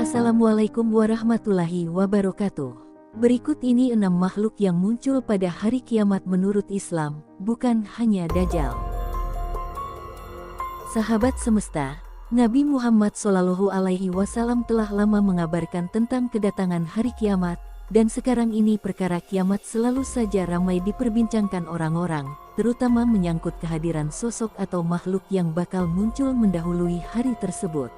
Assalamualaikum warahmatullahi wabarakatuh. Berikut ini 6 makhluk yang muncul pada hari kiamat menurut Islam, bukan hanya Dajjal. Sahabat semesta, Nabi Muhammad SAW telah lama mengabarkan tentang kedatangan hari kiamat, dan sekarang ini perkara kiamat selalu saja ramai diperbincangkan orang-orang, terutama menyangkut kehadiran sosok atau makhluk yang bakal muncul mendahului hari tersebut.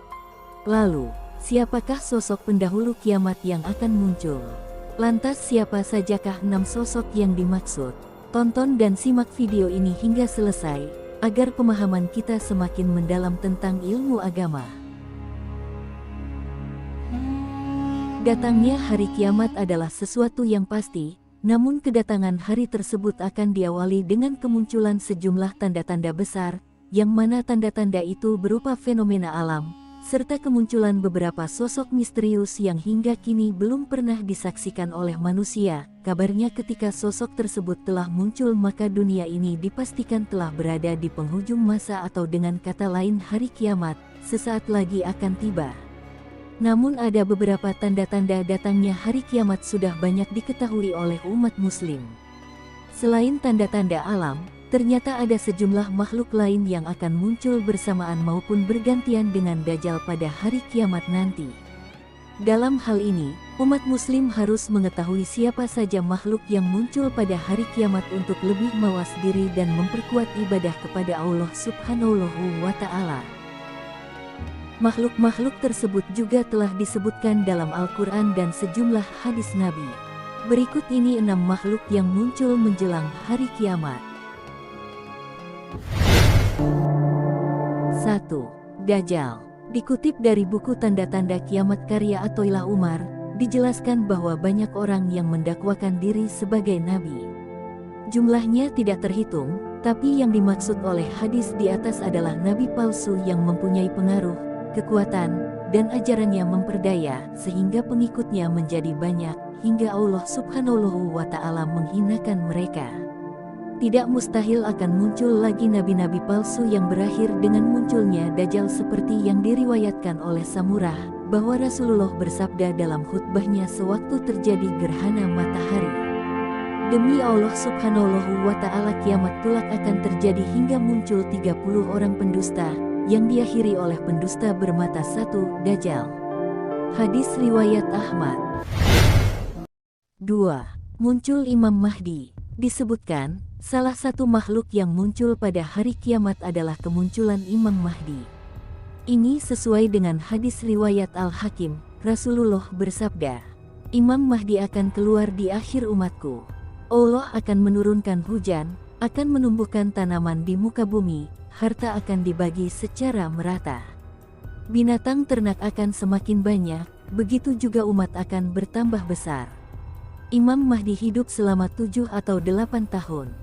Lalu, siapakah sosok pendahulu kiamat yang akan muncul? Lantas siapa sajakah 6 sosok yang dimaksud? Tonton dan simak video ini hingga selesai, agar pemahaman kita semakin mendalam tentang ilmu agama. Datangnya hari kiamat adalah sesuatu yang pasti, namun kedatangan hari tersebut akan diawali dengan kemunculan sejumlah tanda-tanda besar, yang mana tanda-tanda itu berupa fenomena alam, serta kemunculan beberapa sosok misterius yang hingga kini belum pernah disaksikan oleh manusia. Kabarnya ketika sosok tersebut telah muncul maka dunia ini dipastikan telah berada di penghujung masa atau dengan kata lain hari kiamat, sesaat lagi akan tiba. Namun ada beberapa tanda-tanda datangnya hari kiamat sudah banyak diketahui oleh umat muslim. Selain tanda-tanda alam, ternyata ada sejumlah makhluk lain yang akan muncul bersamaan maupun bergantian dengan Dajjal pada hari kiamat nanti. Dalam hal ini, umat muslim harus mengetahui siapa saja makhluk yang muncul pada hari kiamat untuk lebih mawas diri dan memperkuat ibadah kepada Allah Subhanahu wa Ta'ala. Makhluk-makhluk tersebut juga telah disebutkan dalam Al-Quran dan sejumlah hadis Nabi. Berikut ini 6 makhluk yang muncul menjelang hari kiamat. 1. Dajjal. Dikutip dari buku Tanda-tanda Kiamat karya Athoillah Umar, dijelaskan bahwa banyak orang yang mendakwakan diri sebagai nabi. Jumlahnya tidak terhitung, tapi yang dimaksud oleh hadis di atas adalah nabi palsu yang mempunyai pengaruh, kekuatan, dan ajarannya memperdaya, sehingga pengikutnya menjadi banyak, hingga Allah Subhanahu wa Ta'ala menghinakan mereka. Tidak mustahil akan muncul lagi nabi-nabi palsu yang berakhir dengan munculnya Dajjal seperti yang diriwayatkan oleh Samurah, bahwa Rasulullah bersabda dalam khutbahnya sewaktu terjadi gerhana matahari. Demi Allah Subhanahu wa Ta'ala kiamat kelak akan terjadi hingga muncul 30 orang pendusta, yang diakhiri oleh pendusta bermata satu, Dajjal. Hadis riwayat Ahmad. 2. Muncul Imam Mahdi. Disebutkan, salah satu makhluk yang muncul pada hari kiamat adalah kemunculan Imam Mahdi. Ini sesuai dengan hadis riwayat Al-Hakim, Rasulullah bersabda, Imam Mahdi akan keluar di akhir umatku. Allah akan menurunkan hujan, akan menumbuhkan tanaman di muka bumi, harta akan dibagi secara merata. Binatang ternak akan semakin banyak, begitu juga umat akan bertambah besar. Imam Mahdi hidup selama 7 atau 8 tahun.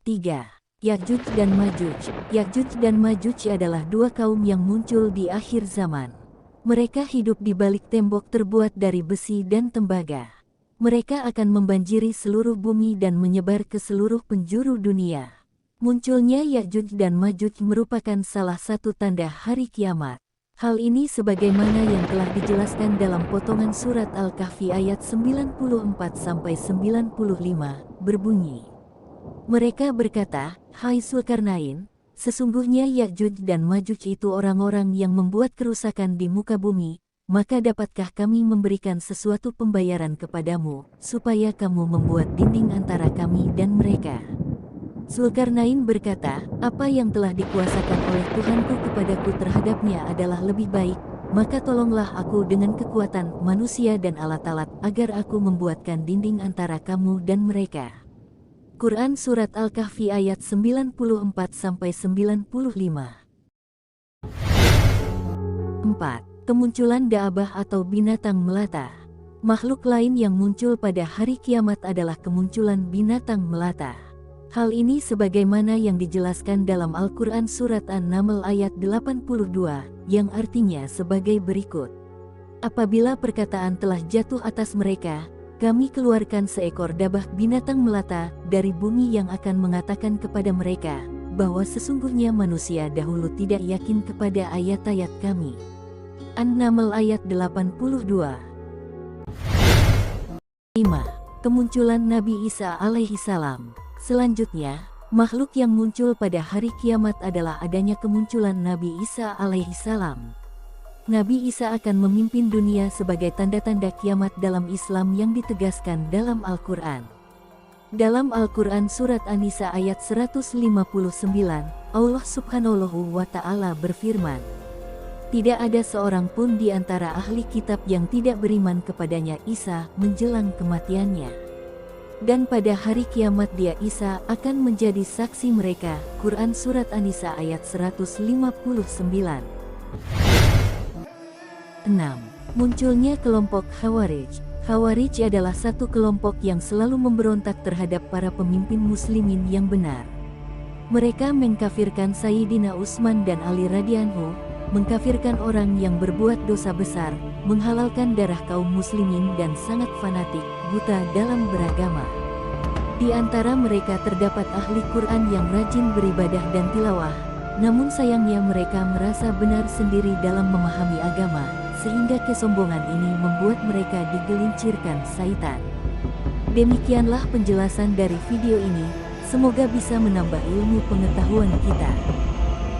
3. Ya'juj dan Ma'juj. Ya'juj dan Ma'juj adalah 2 kaum yang muncul di akhir zaman. Mereka hidup di balik tembok terbuat dari besi dan tembaga. Mereka akan membanjiri seluruh bumi dan menyebar ke seluruh penjuru dunia. Munculnya Ya'juj dan Ma'juj merupakan salah satu tanda hari kiamat. Hal ini sebagaimana yang telah dijelaskan dalam potongan surat Al-Kahfi ayat 94-95, berbunyi. Mereka berkata, Hai Zulkarnain, sesungguhnya Ya'juj dan Ma'juj itu orang-orang yang membuat kerusakan di muka bumi, maka dapatkah kami memberikan sesuatu pembayaran kepadamu, supaya kamu membuat dinding antara kami dan mereka? Zulkarnain berkata, apa yang telah dikuasakan oleh Tuhanku kepadaku terhadapnya adalah lebih baik, maka tolonglah aku dengan kekuatan manusia dan alat-alat, agar aku membuatkan dinding antara kamu dan mereka. Quran Surat Al-Kahfi ayat 94-95. 4. Kemunculan Da'abah atau binatang melata. Makhluk lain yang muncul pada hari kiamat adalah kemunculan binatang melata. Hal ini sebagaimana yang dijelaskan dalam Al-Quran Surat An-Naml ayat 82, yang artinya sebagai berikut. Apabila perkataan telah jatuh atas mereka, kami keluarkan seekor dabah binatang melata dari bumi yang akan mengatakan kepada mereka, bahwa sesungguhnya manusia dahulu tidak yakin kepada ayat-ayat kami. An-Naml ayat 82. 5. Kemunculan Nabi Isa alaihi salam. Selanjutnya, makhluk yang muncul pada hari kiamat adalah adanya kemunculan Nabi Isa alaihi salam. Nabi Isa akan memimpin dunia sebagai tanda-tanda kiamat dalam Islam yang ditegaskan dalam Al-Quran. Dalam Al-Quran surat An-Nisa ayat 159, Allah subhanahu wa ta'ala berfirman, "Tidak ada seorang pun di antara ahli kitab yang tidak beriman kepadanya Isa menjelang kematiannya. Dan pada hari kiamat dia Isa akan menjadi saksi mereka." Quran Surat An-Nisa ayat 159. 6. Munculnya kelompok Khawarij. Khawarij adalah satu kelompok yang selalu memberontak terhadap para pemimpin muslimin yang benar. Mereka mengkafirkan Sayyidina Utsman dan Ali radhiyallahu, mengkafirkan orang yang berbuat dosa besar, menghalalkan darah kaum muslimin dan sangat fanatik, buta dalam beragama. Di antara mereka terdapat ahli Quran yang rajin beribadah dan tilawah, namun sayangnya mereka merasa benar sendiri dalam memahami agama, sehingga kesombongan ini membuat mereka digelincirkan syaitan. Demikianlah penjelasan dari video ini, semoga bisa menambah ilmu pengetahuan kita.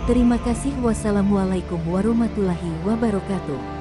Terima kasih. Wassalamualaikum warahmatullahi wabarakatuh.